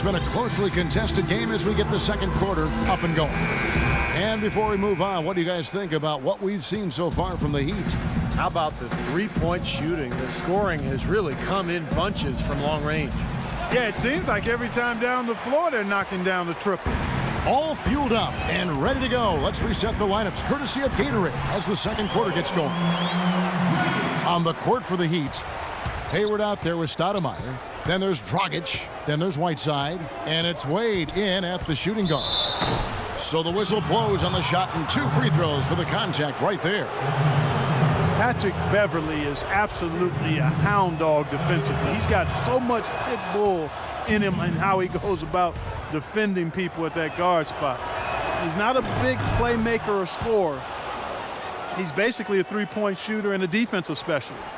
been a closely contested game as we get the second quarter up and going. And before we move on, what do you guys think about what we've seen so far from the Heat? How about the three-point shooting? The scoring has really come in bunches from long range. Yeah, it seems like every time down the floor they're knocking down the triple. All fueled up and ready to go. Let's reset the lineups courtesy of Gatorade as the second quarter gets going. On the court for the Heat, Hayward out there with Stoudemire. Then there's Dragic. Then there's Whiteside. And it's Wade in at the shooting guard. So the whistle blows on the shot and 2 free throws for the contact right there. Patrick Beverley is absolutely a hound dog defensively. He's got so much pit bull in him and how he goes about defending people at that guard spot. He's not a big playmaker or scorer. He's basically a three-point shooter and a defensive specialist.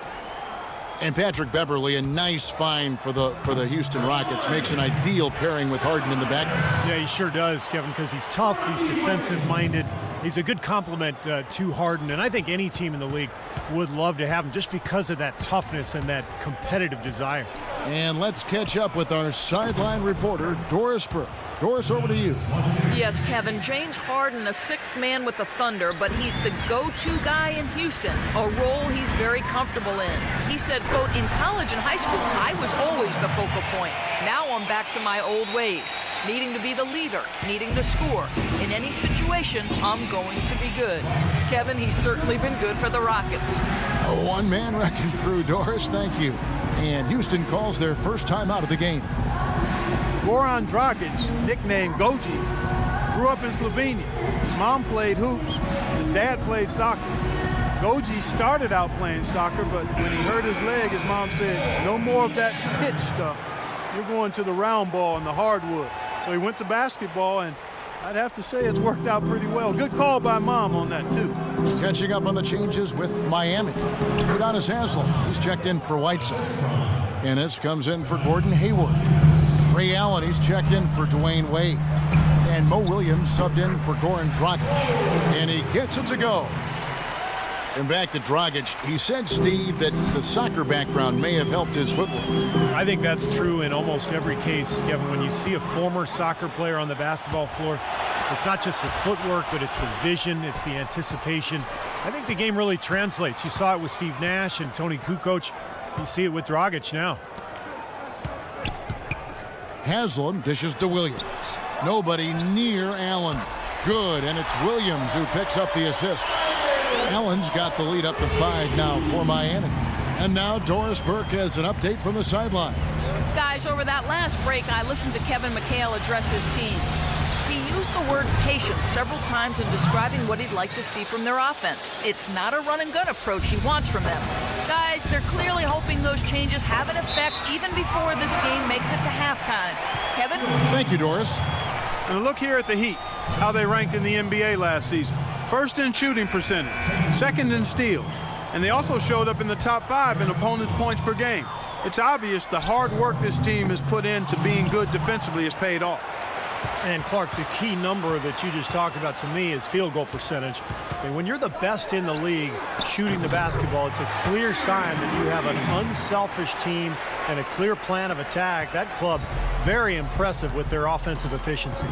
And Patrick Beverley, a nice find for the Houston Rockets, makes an ideal pairing with Harden in the back. Yeah, he sure does, Kevin, because he's tough, he's defensive-minded. He's a good complement to Harden, and I think any team in the league would love to have him just because of that toughness and that competitive desire. And let's catch up with our sideline reporter, Doris Burke. Doris, over to you. Yes, Kevin, James Harden, a sixth man with the Thunder, but he's the go-to guy in Houston, a role he's very comfortable in. He said, quote, in college and high school, I was always the focal point. Now I'm back to my old ways, needing to be the leader, needing to score. In any situation, I'm going to be good. Kevin, he's certainly been good for the Rockets. A one-man wrecking crew, Doris, thank you. And Houston calls their first time out of the game. Goran Dragic, nicknamed Goji, grew up in Slovenia. His mom played hoops. His dad played soccer. Goji started out playing soccer, but when he hurt his leg, his mom said, no more of that pitch stuff. You're going to the round ball and the hardwood. So he went to basketball, and I'd have to say it's worked out pretty well. Good call by Mom on that, too. Catching up on the changes with Miami. Udonis Haslem, he's checked in for Whiteside. Ennis comes in for Gordon Hayward. Ray Allen, he's checked in for Dwayne Wade. And Mo Williams subbed in for Goran Dragic. And he gets it to go. And back to Dragic. He said, Steve, that the soccer background may have helped his footwork. I think that's true in almost every case, Kevin. When you see a former soccer player on the basketball floor, it's not just the footwork, but it's the vision, it's the anticipation. I think the game really translates. You saw it with Steve Nash and Tony Kukoc. You see it with Dragic now. Haslem dishes to Williams. Nobody near Allen. Good, and it's Williams who picks up the assist. Allen's got the lead up to 5 now for Miami. And now Doris Burke has an update from the sidelines. Guys, over that last break, I listened to Kevin McHale address his team. He used the word patience several times in describing what he'd like to see from their offense. It's not a run-and-gun approach he wants from them. Guys, they're clearly hoping those changes have an effect even before this game makes it to halftime. Kevin? Thank you, Doris. And look here at the Heat, how they ranked in the NBA last season. First in shooting percentage, second in steals, and they also showed up in the top 5 in opponents' points per game. It's obvious the hard work this team has put into being good defensively has paid off. And Clark, the key number that you just talked about to me is field goal percentage. I mean, when you're the best in the league shooting the basketball, it's a clear sign that you have an unselfish team and a clear plan of attack. That club, very impressive with their offensive efficiency.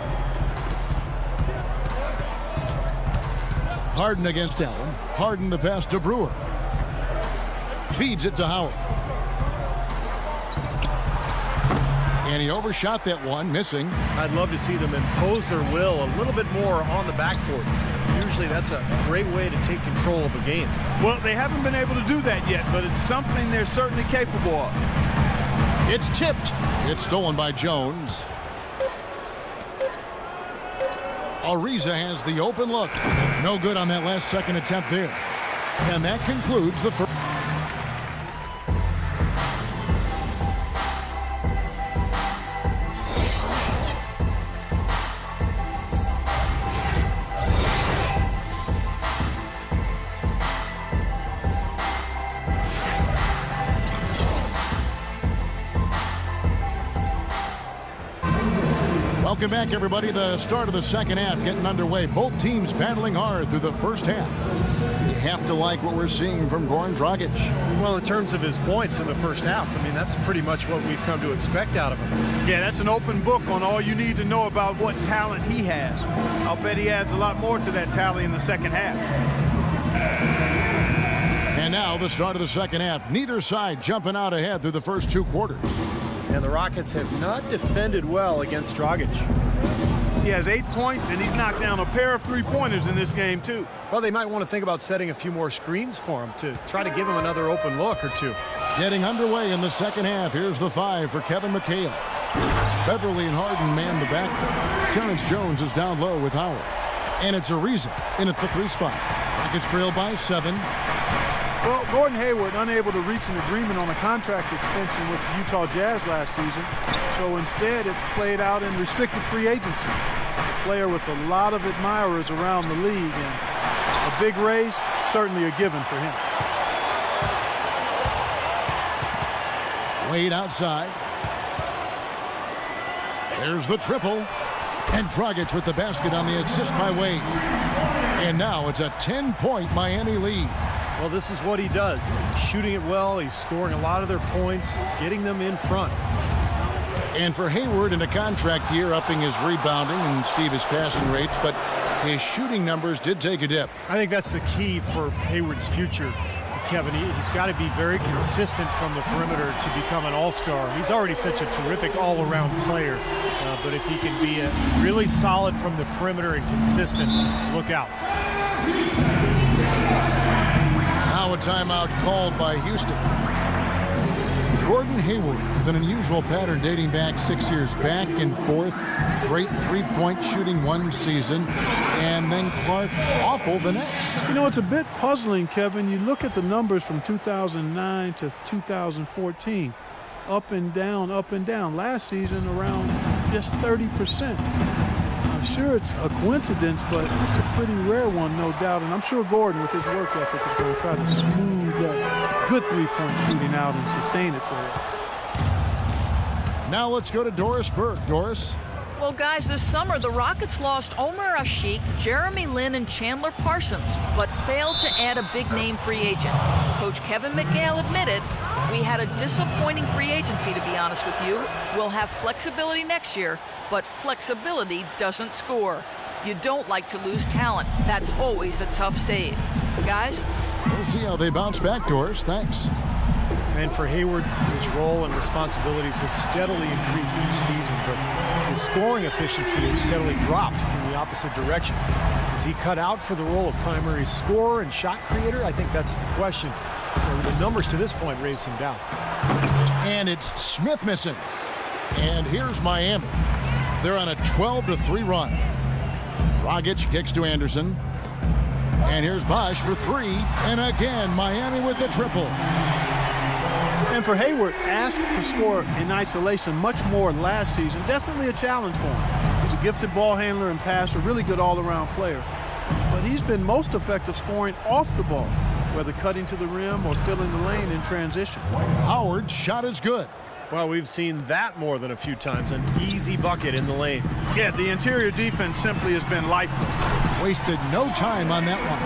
Harden against Allen. Harden the pass to Brewer. Feeds it to Howard. And he overshot that one, missing. I'd love to see them impose their will a little bit more on the backcourt. Usually that's a great way to take control of a game. Well, they haven't been able to do that yet, but it's something they're certainly capable of. It's tipped. It's stolen by Jones. Ariza has the open look. No good on that last second attempt there. And that concludes the first. Welcome back, everybody. The start of the second half getting underway. Both teams battling hard through the first half. have to like what we're seeing from Goran Dragic. Well, in terms of his points in the first half, I mean, that's pretty much what we've come to expect out of him. Yeah, that's an open book on all you need to know about what talent he has. I'll bet he adds a lot more to that tally in the second half. And now the start of the second half. Neither side jumping out ahead through the first 2 quarters. And the Rockets have not defended well against Dragic. He has 8 points, and he's knocked down a pair of three-pointers in this game, too. Well, they might want to think about setting a few more screens for him to try to give him another open look or two. Getting underway in the second half. Here's the 5 for Kevin McHale. Beverly and Harden man the backcourt. Terrence Jones is down low with Howard. And it's Ariza in at the 3 spot. Rockets trail by 7. Well, Gordon Hayward unable to reach an agreement on a contract extension with the Utah Jazz last season. So instead, it played out in restricted free agency. A player with a lot of admirers around the league, and a big raise, certainly a given for him. Wade outside. There's the triple. And Dragic with the basket on the assist by Wade. And now it's a 10-point Miami lead. Well, this is what he does. He's shooting it well. He's scoring a lot of their points, getting them in front. And for Hayward in a contract year, upping his rebounding and his passing rates, but his shooting numbers did take a dip. I think that's the key for Hayward's future, Kevin. He's got to be very consistent from the perimeter to become an all-star. He's already such a terrific all-around player, but if he can be really solid from the perimeter and consistent, look out. Now a timeout called by Houston. Gordon Hayward with an unusual pattern dating back 6 years, back and forth. Great three-point shooting one season, and then Clark awful the next. You know, it's a bit puzzling, Kevin. You look at the numbers from 2009 to 2014. Up and down, up and down. Last season around just 30%. I'm sure it's a coincidence, but it's a pretty rare one, no doubt. And I'm sure Gordon, with his work ethic, is going to try to smooth that good three-point shooting out and sustain it for him. Now let's go to Doris Burke. Doris? Well, guys, this summer the Rockets lost Omer Asik, Jeremy Lin, and Chandler Parsons, but failed to add a big-name free agent. Coach Kevin McHale admitted, "We had a disappointing free agency, to be honest with you. We'll have flexibility next year, but flexibility doesn't score. You don't like to lose talent. That's always a tough save." Guys? We'll see how they bounce back, Doris. Thanks. And for Hayward, his role and responsibilities have steadily increased each season, but his scoring efficiency has steadily dropped in the opposite direction. Is he cut out for the role of primary scorer and shot creator? I think that's the question. The numbers to this point raise some doubts. And it's Smith missing. And here's Miami. They're on a 12-3 run. Dragic kicks to Anderson. And here's Bosch for 3. And again, Miami with the triple. And for Hayward, asked to score in isolation much more last season. Definitely a challenge for him. He's a gifted ball handler and passer, really good all-around player. But he's been most effective scoring off the ball, whether cutting to the rim or filling the lane in transition. Howard's shot is good. Well, we've seen that more than a few times, an easy bucket in the lane. Yeah, the interior defense simply has been lifeless. Wasted no time on that one.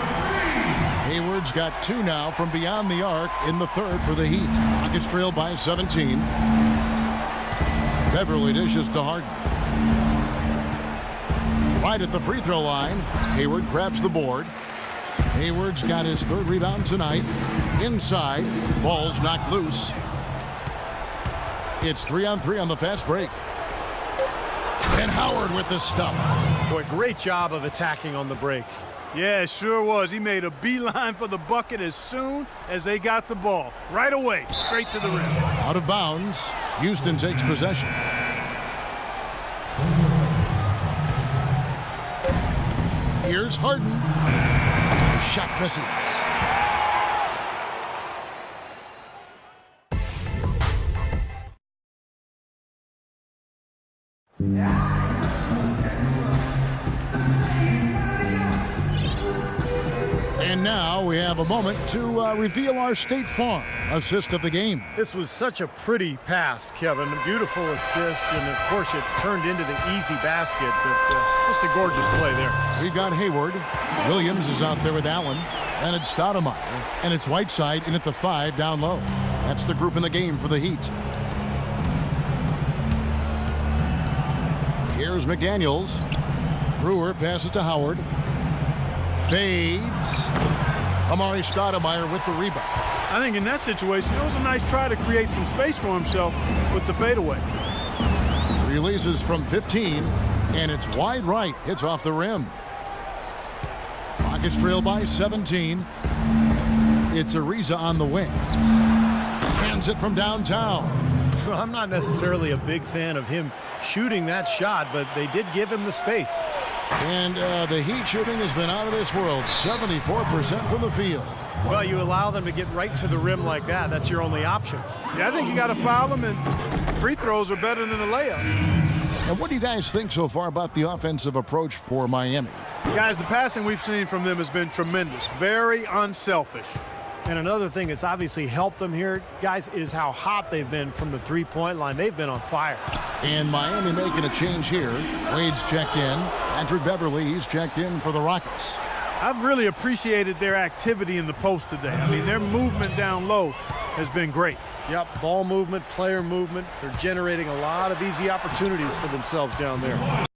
Hayward's got 2 now from beyond the arc in the third for the Heat. Rockets trail by 17. Beverly dishes to Harden. Right at the free throw line, Hayward grabs the board. Hayward's got his 3rd rebound tonight. Inside, ball's knocked loose. It's 3-on-3 on the fast break. And Howard with the stuff. Boy, great job of attacking on the break. Yeah, it sure was. He made a beeline for the bucket as soon as they got the ball. Right away, straight to the rim. Out of bounds. Houston takes possession. Here's Harden. Shot misses. And now we have a moment to reveal our State Farm assist of the game. This was such a pretty pass, Kevin. A beautiful assist, and of course it turned into the easy basket, but just a gorgeous play there. We got Hayward. Williams is out there with Allen. And it's Stoudemire. And it's Whiteside in at the 5 down low. That's the group in the game for the Heat. Here's McDaniels. Brewer passes to Howard. Fades. Amari Stoudemire with the rebound. I think in that situation, it was a nice try to create some space for himself with the fadeaway. Releases from 15, and it's wide right. Hits off the rim. Rockets trail by 17. It's Ariza on the wing. Hands it from downtown. Well, I'm not necessarily a big fan of him shooting that shot, but they did give him the space. And the Heat shooting has been out of this world. 74% from the field. Well, you allow them to get right to the rim like that. That's your only option. Yeah, I think you got to foul them, and free throws are better than a layup. And what do you guys think so far about the offensive approach for Miami? Guys, the passing we've seen from them has been tremendous. Very unselfish. And another thing that's obviously helped them here, guys, is how hot they've been from the three-point line. They've been on fire. And Miami making a change here. Wade's checked in. Patrick Beverly, he's checked in for the Rockets. I've really appreciated their activity in the post today. I mean, their movement down low has been great. Yep, ball movement, player movement. They're generating a lot of easy opportunities for themselves down there.